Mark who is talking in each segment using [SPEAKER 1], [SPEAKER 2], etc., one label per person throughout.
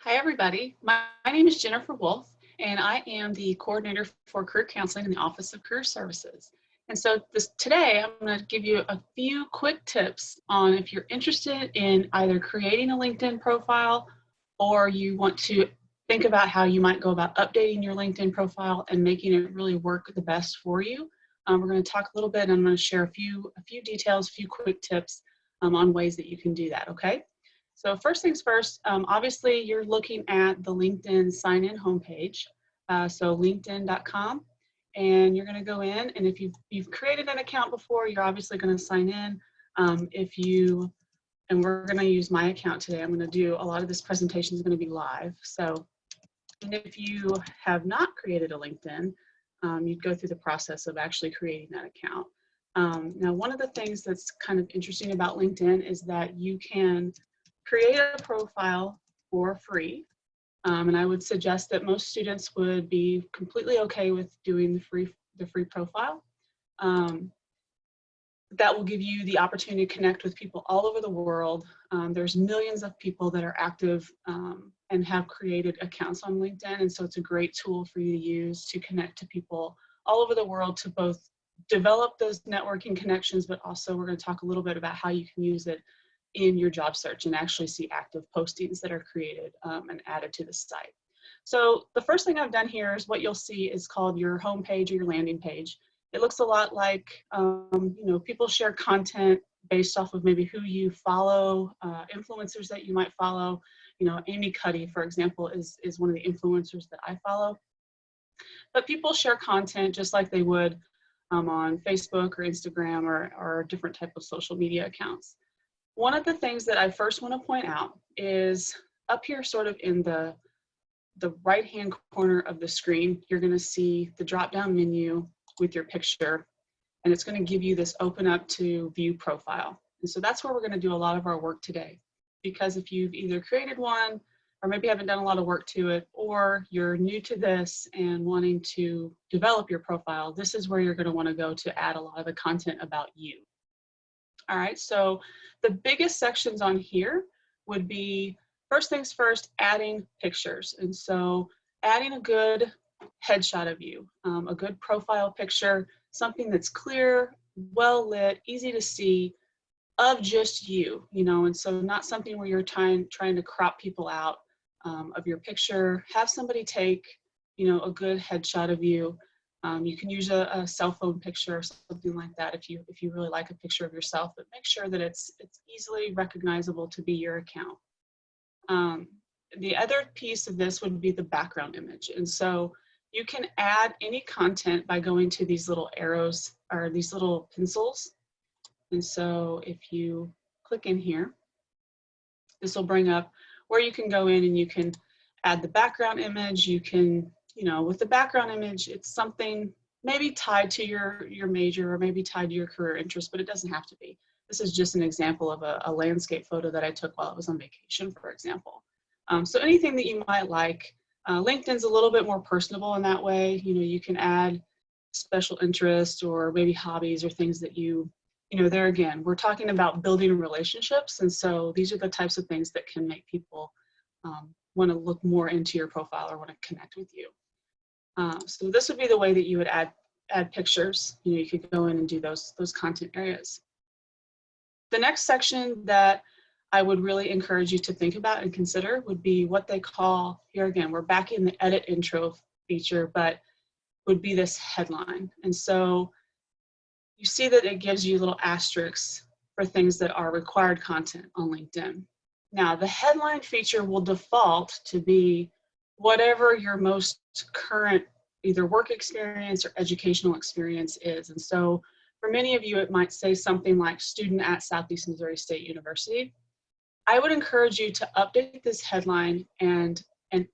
[SPEAKER 1] Hi, everybody. My name is Jennifer Wolf, and I am the coordinator for career counseling in the Office of Career Services. And so today, I'm going to give you a few quick tips on if you're interested in either creating a LinkedIn profile or you want to think about how you might go about updating your LinkedIn profile and making it really work the best for you. We're going to talk a little bit, and I'm going to share a few details, a few quick tips on ways that you can do that, okay? So first things first, obviously you're looking at the LinkedIn sign-in homepage, so linkedin.com, and you're going to go in, and if you've created an account before, you're obviously going to sign in. And we're going to use my account today. I'm going to do a lot of this presentation is going to be live. So, and if you have not created a LinkedIn, you'd go through the process of actually creating that account. Now, one of the things that's kind of interesting about LinkedIn is that you can create a profile for free. And I would suggest that most students would be completely okay with doing the free profile. That will give you the opportunity to connect with people all over the world. There's millions of people that are active and have created accounts on LinkedIn, and so it's a great tool for you to use to connect to people all over the world to both develop those networking connections, but also we're going to talk a little bit about how you can use it in your job search and actually see active postings that are created and added to the site. So the first thing I've done here is what you'll see is called your home page or your landing page. It looks a lot like, people share content based off of maybe who you follow, influencers that you might follow. Amy Cuddy, for example, is one of the influencers that I follow. But people share content just like they would on Facebook or Instagram or different type of social media accounts. One of the things that I first want to point out is up here sort of in the right-hand corner of the screen, you're going to see the drop-down menu with your picture, and it's going to give you this open up to view profile. And so that's where we're going to do a lot of our work today, because if you've either created one or maybe haven't done a lot of work to it, or you're new to this and wanting to develop your profile, this is where you're going to want to go to add a lot of the content about you. All right, so the biggest sections on here would be, first things first, adding pictures. And so adding a good headshot of you, a good profile picture, something that's clear, well lit, easy to see, of just you, and so not something where you're trying to crop people out of your picture. Have somebody take, a good headshot of you. You can use a cell phone picture or something like that if you really like a picture of yourself, but make sure that it's easily recognizable to be your account. The other piece of this would be the background image. And so you can add any content by going to these little arrows or these little pencils. And so if you click in here, this will bring up where you can go in and you can add the background image. You can, with the background image, it's something maybe tied to your major or maybe tied to your career interest, but it doesn't have to be. This is just an example of a landscape photo that I took while I was on vacation, for example. So anything that you might like. LinkedIn's a little bit more personable in that way. You can add special interests or maybe hobbies or things that there again, we're talking about building relationships. And so these are the types of things that can make people want to look more into your profile or want to connect with you. So this would be the way that you would add pictures. You could go in and do those content areas. The next section that I would really encourage you to think about and consider would be what they call, here again, we're back in the edit intro feature, but would be this headline. And so you see that it gives you little asterisks for things that are required content on LinkedIn. Now, the headline feature will default to be whatever your most current either work experience or educational experience is. And so for many of you, it might say something like student at Southeast Missouri State University. I would encourage you to update this headline and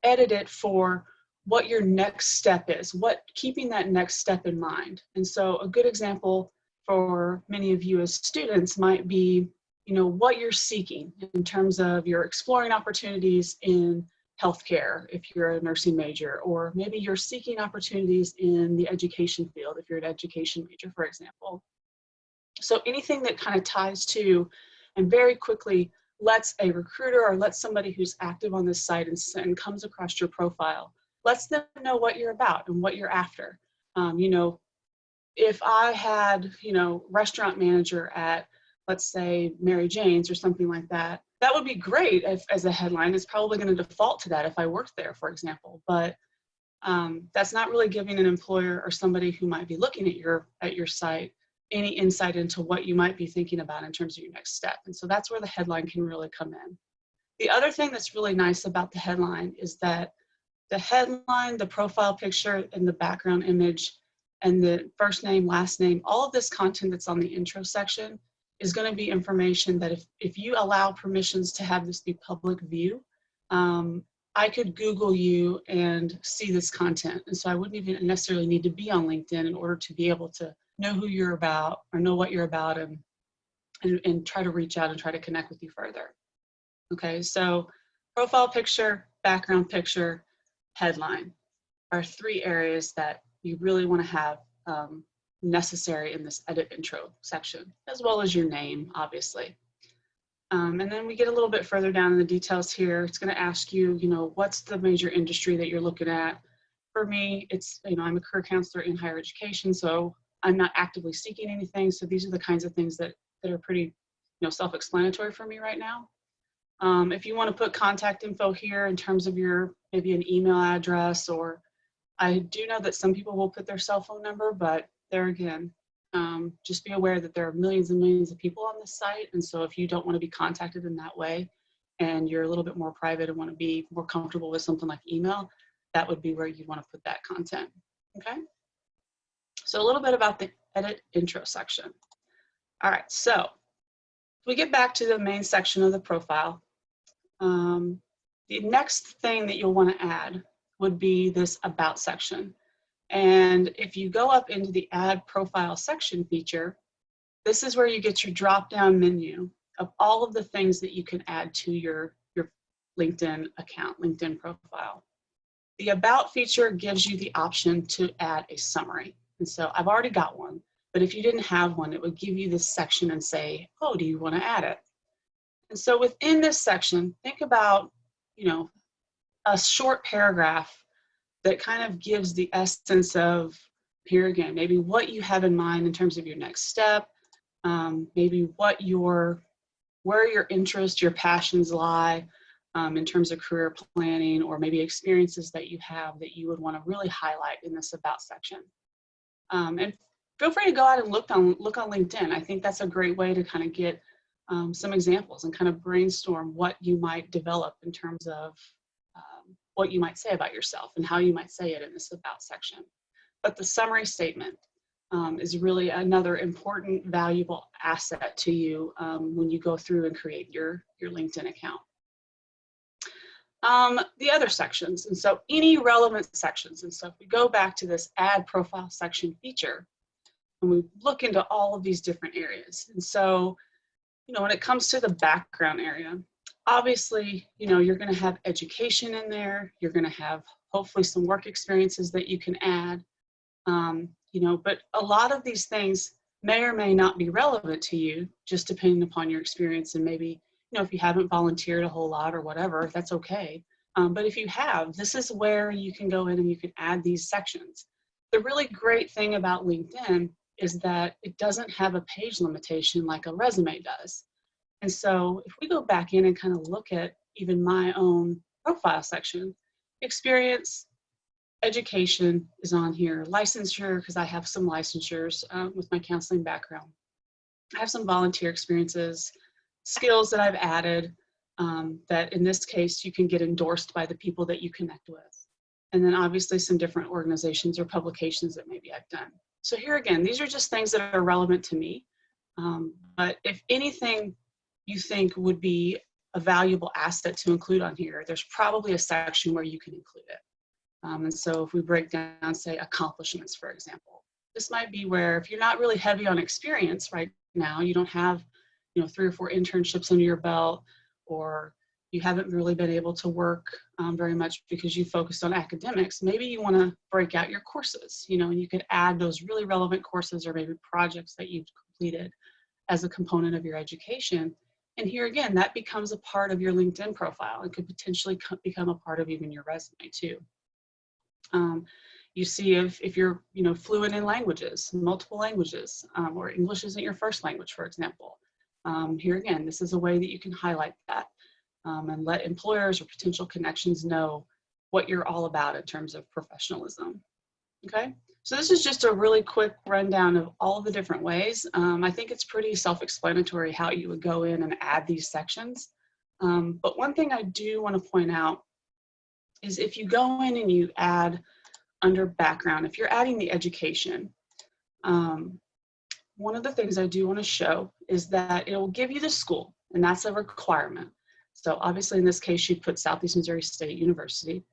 [SPEAKER 1] edit it for what your next step is, keeping that next step in mind. And so a good example for many of you as students might be, what you're seeking in terms of you're exploring opportunities in healthcare if you're a nursing major, or maybe you're seeking opportunities in the education field if you're an education major, for example. So anything that kind of ties to and very quickly lets a recruiter or lets somebody who's active on this site and comes across your profile, lets them know what you're about and what you're after. You know, if I had, you know, restaurant manager at, let's say, Mary Jane's or something like that, that would be great if, as a headline. It's probably going to default to that if I worked there, for example. But that's not really giving an employer or somebody who might be looking at your site any insight into what you might be thinking about in terms of your next step. And so that's where the headline can really come in. The other thing that's really nice about the headline is that the headline, the profile picture, and the background image, and the first name, last name, all of this content that's on the intro section is going to be information that if you allow permissions to have this be public view, I could Google you and see this content. And so I wouldn't even necessarily need to be on LinkedIn in order to be able to know who you're about or know what you're about and try to reach out and try to connect with you further. Okay, so profile picture, background picture, headline are three areas that you really want to have necessary in this edit intro section, as well as your name, obviously. And then we get a little bit further down in the details here. It's going to ask you, you know, what's the major industry that you're looking at? For me, it's, you know, I'm a career counselor in higher education, so I'm not actively seeking anything. So these are the kinds of things that are pretty, you know, self-explanatory for me right now. If you want to put contact info here in terms of your, maybe an email address, or I do know that some people will put their cell phone number, but there again, just be aware that there are millions and millions of people on this site. And so if you don't want to be contacted in that way, and you're a little bit more private and want to be more comfortable with something like email, that would be where you want to put that content. Okay. So a little bit about the edit intro section. All right. So if we get back to the main section of the profile, the next thing that you'll want to add would be this about section. And if you go up into the add profile section feature, this is where you get your drop down menu of all of the things that you can add to your LinkedIn account, LinkedIn profile. The about feature gives you the option to add a summary. And so I've already got one, but if you didn't have one, it would give you this section and say, oh, do you want to add it? And so within this section, think about, you know, a short paragraph that kind of gives the essence of, here again, maybe what you have in mind in terms of your next step, maybe where your interests, your passions lie in terms of career planning, or maybe experiences that you have that you would want to really highlight in this about section. And feel free to go out and look on LinkedIn. I think that's a great way to kind of get some examples and kind of brainstorm what you might develop in terms of what you might say about yourself and how you might say it in this about section. But the summary statement is really another important, valuable asset to you when you go through and create your LinkedIn account. The other sections, and so any relevant sections. And so if we go back to this add profile section feature, and we look into all of these different areas. And so, you know, when it comes to the background area, obviously, you know, you're going to have education in there. You're going to have hopefully some work experiences that you can add, you know, but a lot of these things may or may not be relevant to you, just depending upon your experience. And maybe, you know, if you haven't volunteered a whole lot or whatever, that's okay. But if you have, this is where you can go in and you can add these sections. The really great thing about LinkedIn is that it doesn't have a page limitation like a resume does. And so if we go back in and kind of look at even my own profile section, experience, education is on here, licensure, because I have some licensures with my counseling background. I have some volunteer experiences, skills that I've added that in this case you can get endorsed by the people that you connect with. And then obviously some different organizations or publications that maybe I've done. So here again, these are just things that are relevant to me. But if anything you think would be a valuable asset to include on here, there's probably a section where you can include it. And so if we break down, say, accomplishments, for example, this might be where if you're not really heavy on experience right now, you don't have, you know, 3 or 4 internships under your belt, or you haven't really been able to work very much because you focused on academics, maybe you want to break out your courses, you know, and you could add those really relevant courses or maybe projects that you've completed as a component of your education And here again, that becomes a part of your LinkedIn profile and could potentially become a part of even your resume too. You see if you're fluent in languages, multiple languages, or English isn't your first language, for example. Here again, this is a way that you can highlight that and let employers or potential connections know what you're all about in terms of professionalism. Okay, so this is just a really quick rundown of all the different ways. I think it's pretty self-explanatory how you would go in and add these sections. But one thing I do want to point out is if you go in and you add under background, if you're adding the education, one of the things I do want to show is that it will give you the school, and that's a requirement. So obviously in this case, you put Southeast Missouri State University.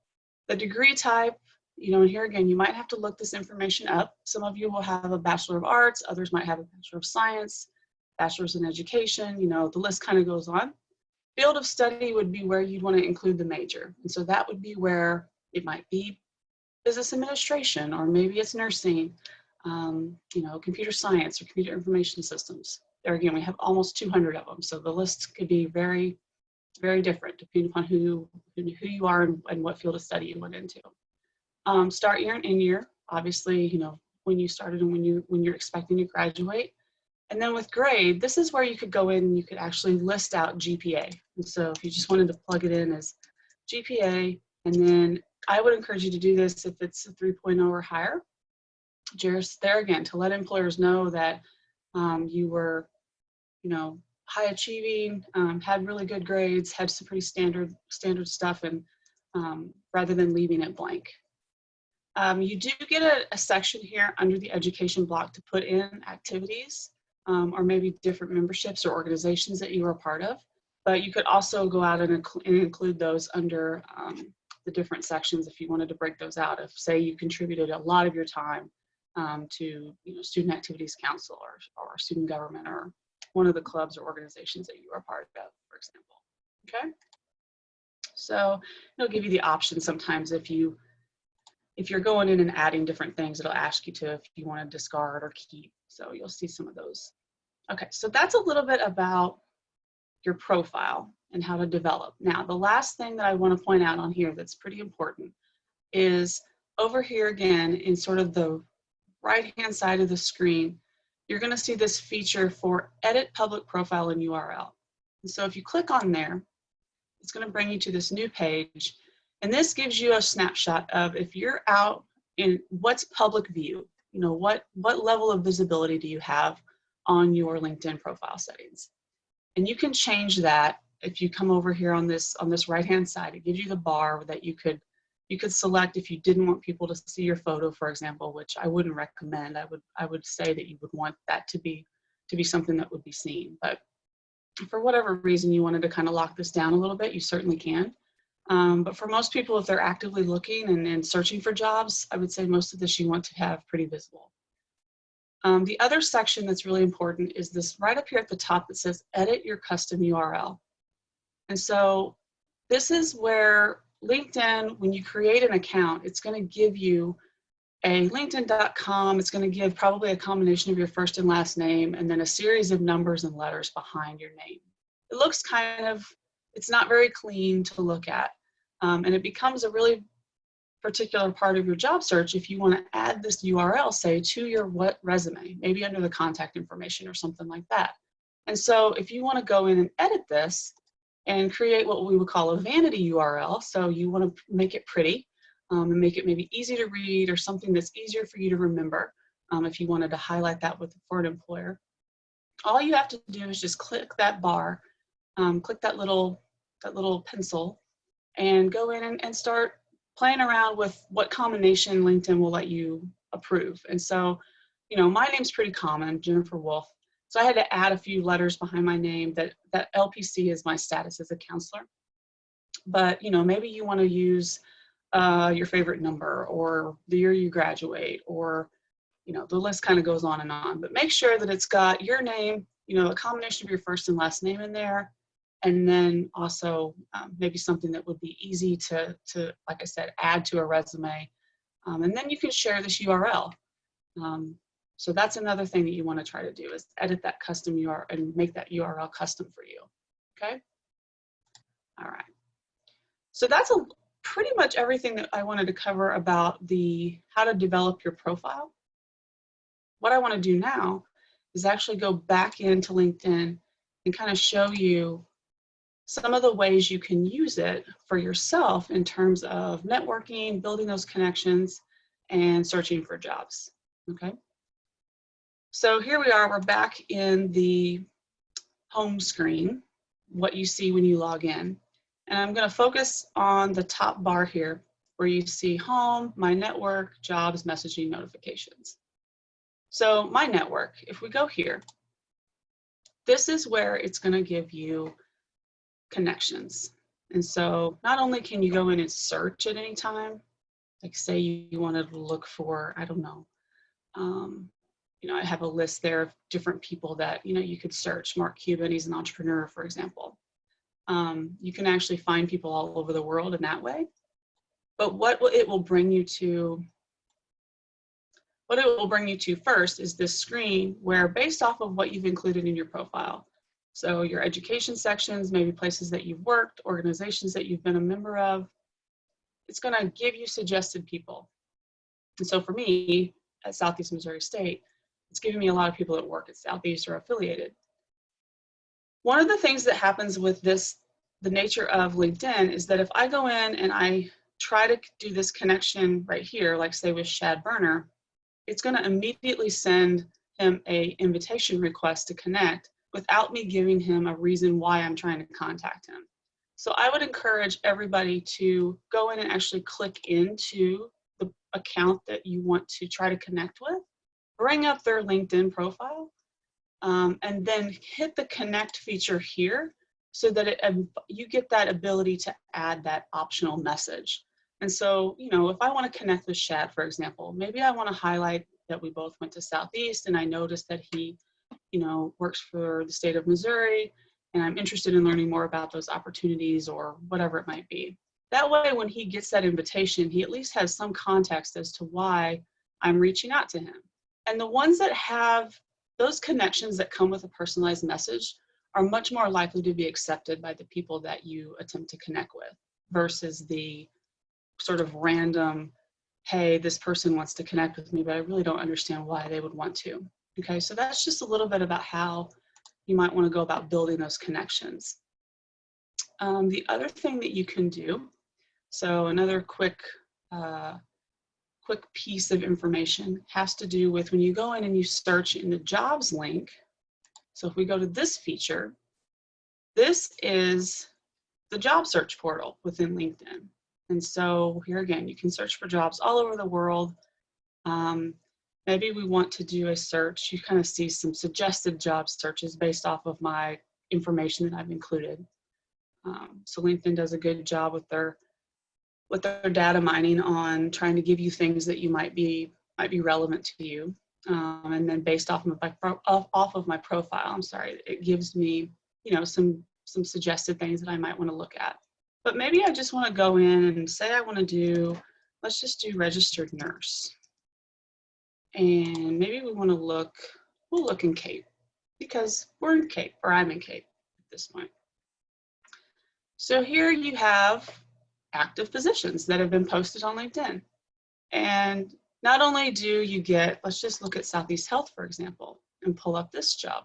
[SPEAKER 1] The degree type, and here again, you might have to look this information up. Some of you will have a Bachelor of Arts, others might have a Bachelor of Science, Bachelor's in Education, the list kind of goes on. Field of study would be where you'd want to include the major. And so that would be where it might be business administration, or maybe it's nursing, computer science or computer information systems. There again, we have almost 200 of them. So the list could be very, very different depending upon who you are and what field of study you went into. Start year and end year, obviously, when you started and when you're expecting to graduate. And then with grade, this is where you could go in and you could actually list out GPA. And so if you just wanted to plug it in as GPA, and then I would encourage you to do this if it's a 3.0 or higher. Just there again, to let employers know that you were, high achieving, had really good grades, had some pretty standard stuff, and rather than leaving it blank. You do get a section here under the education block to put in activities or maybe different memberships or organizations that you are a part of. But you could also go out and include those under the different sections if you wanted to break those out. If, say, you contributed a lot of your time to Student Activities Council or Student Government or one of the clubs or organizations that you are a part of, for example. Okay? So it'll give you the option sometimes if you're going in and adding different things, it'll ask you if you want to discard or keep. So you'll see some of those. Okay, so that's a little bit about your profile and how to develop. Now, the last thing that I want to point out on here that's pretty important is over here again in sort of the right-hand side of the screen, you're going to see this feature for Edit Public Profile and URL. And so if you click on there, it's going to bring you to this new page. And this gives you a snapshot of if you're out in what's public view, what level of visibility do you have on your LinkedIn profile settings. And you can change that if you come over here on this right-hand side. It gives you the bar that you could select if you didn't want people to see your photo, for example, which I wouldn't recommend. I would say that you would want that to be something that would be seen. But for whatever reason you wanted to kind of lock this down a little bit, you certainly can. But for most people, if they're actively looking and searching for jobs, I would say most of this you want to have pretty visible. The other section that's really important is this right up here at the top that says Edit Your Custom URL. And so this is where LinkedIn, when you create an account, it's going to give you a linkedin.com. It's going to give probably a combination of your first and last name and then a series of numbers and letters behind your name. It looks it's not very clean to look at. And it becomes a really particular part of your job search if you want to add this URL, say, to your resume, maybe under the contact information or something like that. And so if you want to go in and edit this and create what we would call a vanity URL, so you want to make it pretty and make it maybe easy to read or something that's easier for you to remember if you wanted to highlight that for an employer, all you have to do is just click that bar, click that little pencil, and go in and start playing around with what combination LinkedIn will let you approve. And so, my name's pretty common, Jennifer Wolf. So I had to add a few letters behind my name that LPC is my status as a counselor. But, maybe you want to use your favorite number or the year you graduate, or, the list kind of goes on and on. But make sure that it's got your name, a combination of your first and last name in there. And then also maybe something that would be easy to, like I said, add to a resume. And then you can share this URL. So that's another thing that you want to try to do is edit that custom URL and make that URL custom for you. okay? All right. So that's pretty much everything that I wanted to cover about how to develop your profile. What I want to do now is actually go back into LinkedIn and kind of show you some of the ways you can use it for yourself in terms of networking, building those connections, and searching for jobs, okay? So here we are, we're back in the home screen, what you see when you log in. And I'm gonna focus on the top bar here where you see home, my network, jobs, messaging, notifications. So my network, if we go here, this is where it's gonna give you connections. And so not only can you go in and search at any time, like say you wanted to look for, I don't know, you know, I have a list there of different people that, you know, you could search. Mark Cuban, he's an entrepreneur, for example. You can actually find people all over the world in that way. But what it will bring you to, first is this screen where based off of what you've included in your profile, so your education sections, maybe places that you've worked, organizations that you've been a member of, it's gonna give you suggested people. And so for me, at Southeast Missouri State, it's giving me a lot of people that work at Southeast or affiliated. One of the things that happens with this, the nature of LinkedIn, is that if I go in and I try to do this connection right here, like say with Shad Burner, it's going to immediately send him an invitation request to connect without me giving him a reason why I'm trying to contact him. So I would encourage everybody to go in and actually click into the account that you want to try to connect with, bring up their LinkedIn profile, and then hit the connect feature here so that you get that ability to add that optional message. And so, you know, if I want to connect with Shad, for example, maybe I want to highlight that we both went to Southeast and I noticed that he, you know, works for the state of Missouri and I'm interested in learning more about those opportunities or whatever it might be. That way, when he gets that invitation, he at least has some context as to why I'm reaching out to him. And the ones that have those connections that come with a personalized message are much more likely to be accepted by the people that you attempt to connect with versus the sort of random, hey, this person wants to connect with me, but I really don't understand why they would want to. Okay, so that's just a little bit about how you might want to go about building those connections. The other thing that you can do, so another quick piece of information has to do with when you go in and you search in the jobs link. So if we go to this feature, this is the job search portal within LinkedIn. And so here again, you can search for jobs all over the world. Maybe we want to do a search. You kind of see some suggested job searches based off of my information that I've included. So LinkedIn does a good job with their data mining on trying to give you things that you might be relevant to you. And then based off of my profile, it gives me, you know, some suggested things that I might want to look at. But maybe I just want to go in and say I want to do, let's just do registered nurse. And maybe we want to look, we'll look in Cape because we're in Cape, or I'm in Cape at this point. So here you have active positions that have been posted on LinkedIn. And not only do you get, let's just look at Southeast Health, for example, and pull up this job.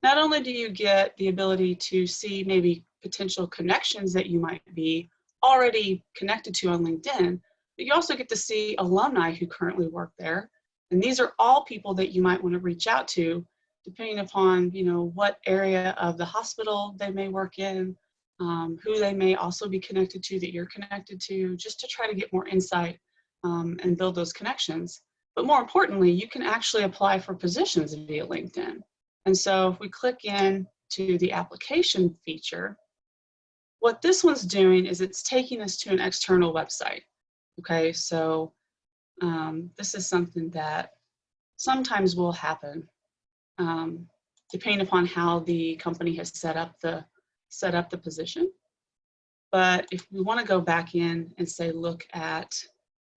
[SPEAKER 1] Not only do you get the ability to see maybe potential connections that you might be already connected to on LinkedIn, but you also get to see alumni who currently work there. And these are all people that you might want to reach out to, depending upon, you know, what area of the hospital they may work in, who they may also be connected to that you're connected to, just to try to get more insight and build those connections. But more importantly, you can actually apply for positions via LinkedIn. And so if we click in to the application feature, what this one's doing is it's taking us to an external website. Okay, so this is something that sometimes will happen depending upon how the company has set up the position. But if we want to go back in and say, look at,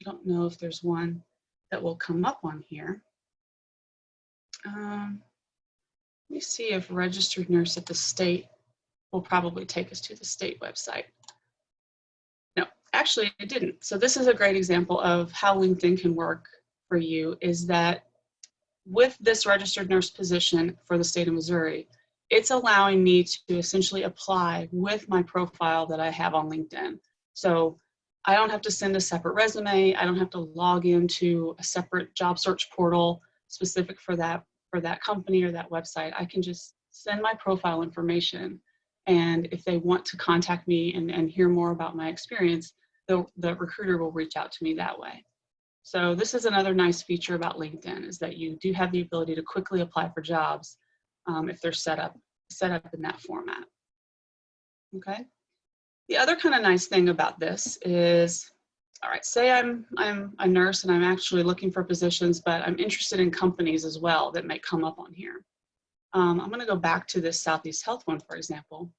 [SPEAKER 1] I don't know if there's one that will come up on here. Let me see if registered nurse at the state will probably take us to the state website. No, actually it didn't. So this is a great example of how LinkedIn can work for you, is that with this registered nurse position for the state of Missouri, it's allowing me to essentially apply with my profile that I have on LinkedIn. So I don't have to send a separate resume. I don't have to log into a separate job search portal specific for that company or that website. I can just send my profile information. And if they want to contact me and hear more about my experience, the recruiter will reach out to me that way. So this is another nice feature about LinkedIn, is that you do have the ability to quickly apply for jobs if they're set up in that format. Okay. The other kind of nice thing about this is, all right, say I'm a nurse and I'm actually looking for positions, but I'm interested in companies as well that may come up on here. I'm going to go back to this Southeast Health one, for example.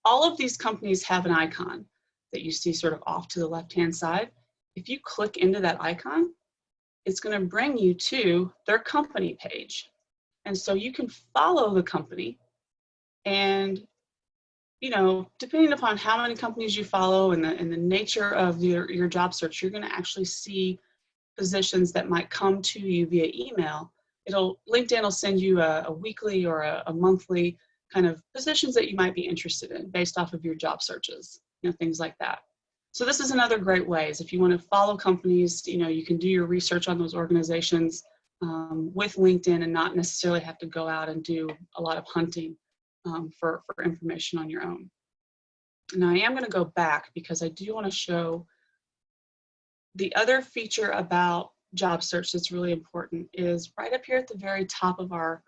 [SPEAKER 1] All of these companies have an icon that you see sort of off to the left-hand side. If you click into that icon, it's going to bring you to their company page. And so you can follow the company, and depending upon how many companies you follow and the nature of your job search, you're going to actually see positions that might come to you via email. LinkedIn will send you a weekly or a monthly kind of positions that you might be interested in based off of your job searches, things like that. So this is another great way, is if you want to follow companies, you can do your research on those organizations with LinkedIn and not necessarily have to go out and do a lot of hunting for information on your own. Now I am going to go back because I do want to show the other feature about job search that's really important is right up here at the very top of our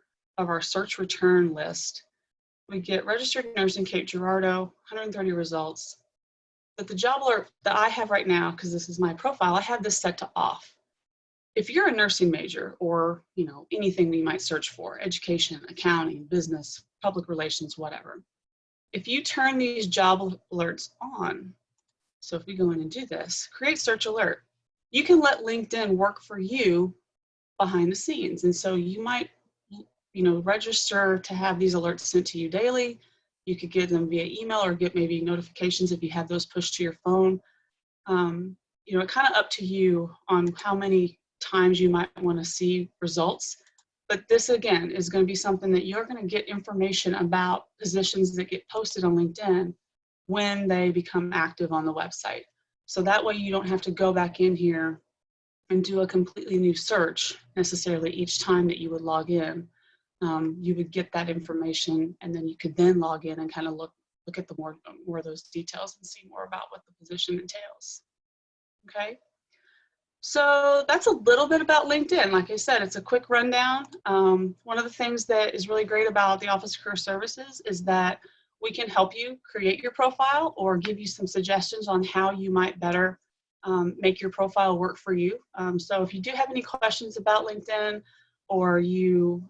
[SPEAKER 1] search return list. We get registered nurse in Cape Girardeau, 130 results. But the job alert that I have right now, because this is my profile, I have this set to off. If you're a nursing major or anything that you might search for, education, accounting, business, public relations, whatever, if you turn these job alerts on, so if we go in and do this, create search alert, you can let LinkedIn work for you behind the scenes. And so you might register to have these alerts sent to you daily. You could get them via email or get maybe notifications if you have those pushed to your phone. Kind of up to you on how many times you might want to see results. But this, again, is going to be something that you're going to get information about positions that get posted on LinkedIn when they become active on the website. So that way you don't have to go back in here and do a completely new search necessarily each time that you would log in. You would get that information, and then you could then log in and kind of look at the more of those details and see more about what the position entails. Okay, so that's a little bit about LinkedIn. Like I said, it's a quick rundown. One of the things that is really great about the Office of Career Services is that we can help you create your profile or give you some suggestions on how you might better make your profile work for you. So if you do have any questions about LinkedIn, or you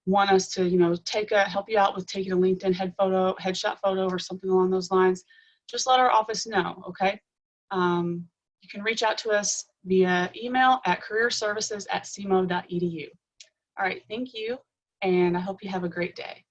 [SPEAKER 1] want us to, help you out with taking a LinkedIn headshot photo or something along those lines, just let our office know, okay? You can reach out to us via email at careerservices@cmo.edu. All right, thank you, and I hope you have a great day.